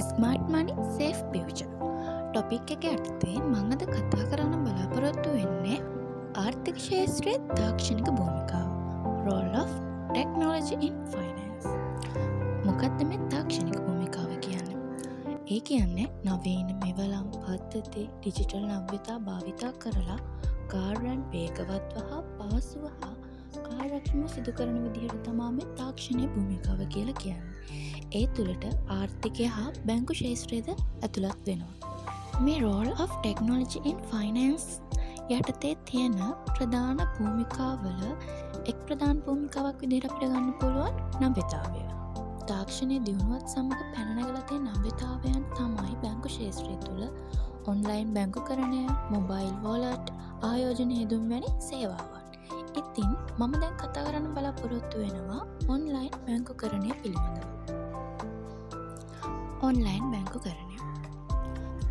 Smart මනි safe future topic එක යටතේ මම අද කතා කරන්න බලාපොරොත්තු වෙන්නේ ආර්ථික ක්ෂේත්‍රයේ තාක්ෂණික භූමිකාව Role of Technology in Finance. මොකක්ද මේ තාක්ෂණික භූමිකාව කියන්නේ? ඒ කියන්නේ නවීන මෙවලම් පද්ධති ඩිජිටල් නව්‍යතා භාවිතා කරලා කාර්යයන් වේගවත්ව හා පහසුව හා කාර්යක්ෂමව සිදු කරන විදිහට තමයි මේ තාක්ෂණීය භූමිකාව කියලා කියන්නේ. ඒ තුළට ආර්ථිකය හා බැංකු ක්ෂේත්‍රයද ඇතුළත් වෙනවා. මේ Role of Technology in Finance යටතේ තියෙන ප්‍රධාන භූමිකාවල එක් ප්‍රධාන භූමිකාවක් විදිහට අපිට ගන්න පුළුවන් නව්‍යතාවය. තාක්ෂණයේ දියුණුවත් සමග පැන නැගලා තියෙන නව්‍යතාවයන් තමයි බැංකු ක්ෂේත්‍රය තුළ ඔන්ලයින් බැංකුකරණය, මොබයිල් වොලට්, ආයෝජන හෙදුම් වැනි සේවාවන්. ඉතින් මම දැන් කතා කරන්න බලාපොරොත්තු වෙනවා ඔන්ලයින් බැංකුකරණය පිළිබඳව. ඔන්ලයින් බැංකුකරණය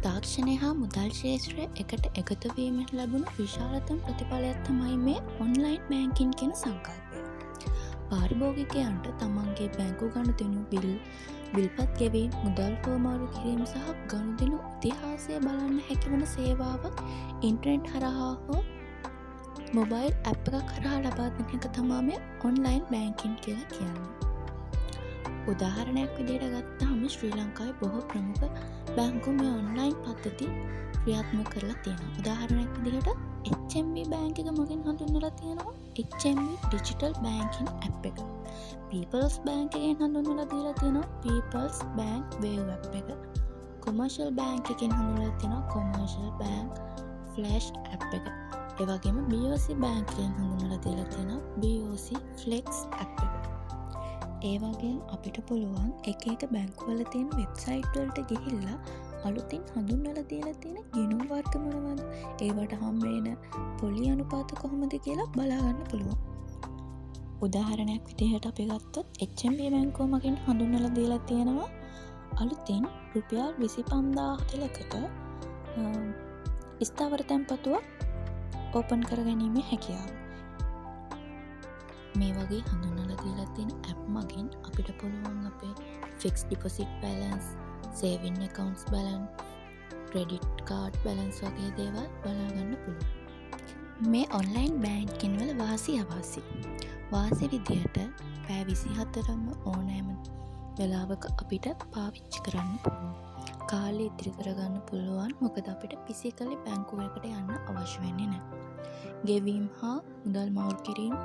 තාක්ෂණය හා මුදල් ක්ෂේත්‍රය එකට එකතු වීමෙන් ලැබුණු විශාලතම ප්‍රතිඵලයක් තමයි මේ ඔන්ලයින් බැංකින් කියන සංකල්පය. පාරිභෝගිකයන්ට තමන්ගේ බැංකු ගනුදෙනු බිල්පත් ගෙවීම, මුදල් හුවමාරු කිරීම සහ ගනුදෙනු ඉතිහාසය බලන්න හැකිවන සේවාවක් ඉන්ටර්නෙට් හරහා හෝ මොබයිල් ඇප් එකක් හරහා ලබා දෙන එක තමයි මේ ඔන්ලයින් බැංකින් කියලා කියන්නේ. උදාහරණයක් විදිහට ගත්තාම ශ්‍රී ලංකාවේ බොහෝ ප්‍රමුඛ බැංකු මේ ඔන්ලයින් පද්ධති ක්‍රියාත්මක කරලා තියෙනවා. උදාහරණයක් විදිහට HMB බැංක් එක මොකෙන් හඳුන්වලා තියෙනවා? HMB ඩිජිටල් බැංකින් ඇප් එක. People's Bank එකෙන් හඳුන්වලා දීලා තියෙනවා People's Bank Wave ඇප් එක. Commercial Bank එකෙන් හඳුන්වලා තියෙනවා Commercial Bank Flash ඇප් එක. ඒ වගේම BOC Bank එකෙන් හඳුන්වලා දීලා තියෙනවා BOC Flex ඇප් එක. ඒ වගේම අපිට පුළුවන් එක බැංකුවල තියෙන වෙබ්සයිට් වලට ගිහිල්ලා අලුතින් හඳුන්වලා දීලා තියෙන ගිණුම් වර්ග මොනවද, ඒවට හම් වෙන පොලි අනුපාත කොහොමද කියලා බලා ගන්න පුළුවන්. උදාහරණයක් විදිහට අපි ගත්තොත් HMB බැංකුව මගින් හඳුන්වලා දීලා තියෙනවා අලුතින් රුපියල් 25000කට ස්ථාවර තැන්පතුවක් ඕපන් කරගැනීමේ හැකියාව. මේ වගේ හඳුන්වලා දීලා තියෙන ඇප් මගින් අපිට පුළුවන් අපේ fix deposit balance, saving accounts balance, credit card balance වගේ දේවල් බලා ගන්න පුළුවන්. මේ ඔන්ලයින් බැංකින් වල වාසි අවාසි. වාසි විදියට පැය 24ම ඕනෑම වෙලාවක අපිට පාවිච්චි කරන්න පුළුවන්. කාලය ඉතිරි කරගන්න පුළුවන්. මොකද අපිට ෆිසිකලි බැංකුවකට යන්න අවශ්‍ය වෙන්නේ නැහැ. ගෙවීම් හා මුදල් මාරු කිරීම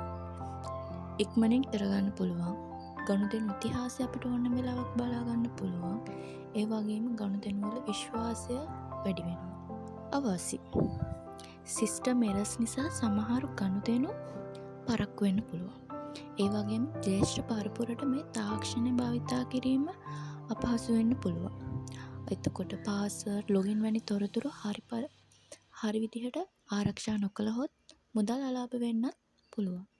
ඉක්මනින් කරගන්න පුළුවන්. ගනුදෙනු ඉතිහාසය අපිට ඕන වෙලාවක් බලා ගන්න පුළුවන්. ඒ වගේම ගනුදෙනු වල විශ්වාසය වැඩි වෙනවා. අවාසි. සිස්ටම් එරර්ස් නිසා සමහර ගනුදෙනු පරක්කු වෙන්න පුළුවන්. ඒ වගේම ජ්‍යෙෂ්ඨ පරපුරට මේ තාක්ෂණය භාවිතා කිරීම අපහසු වෙන්න පුළුවන්. එතකොට පාස්වර්ඩ්, ලොගින් වැනි තොරතුරු හරි විදිහට ආරක්ෂා නොකළහොත් මුදල් අලාභ වෙන්නත් පුළුවන්.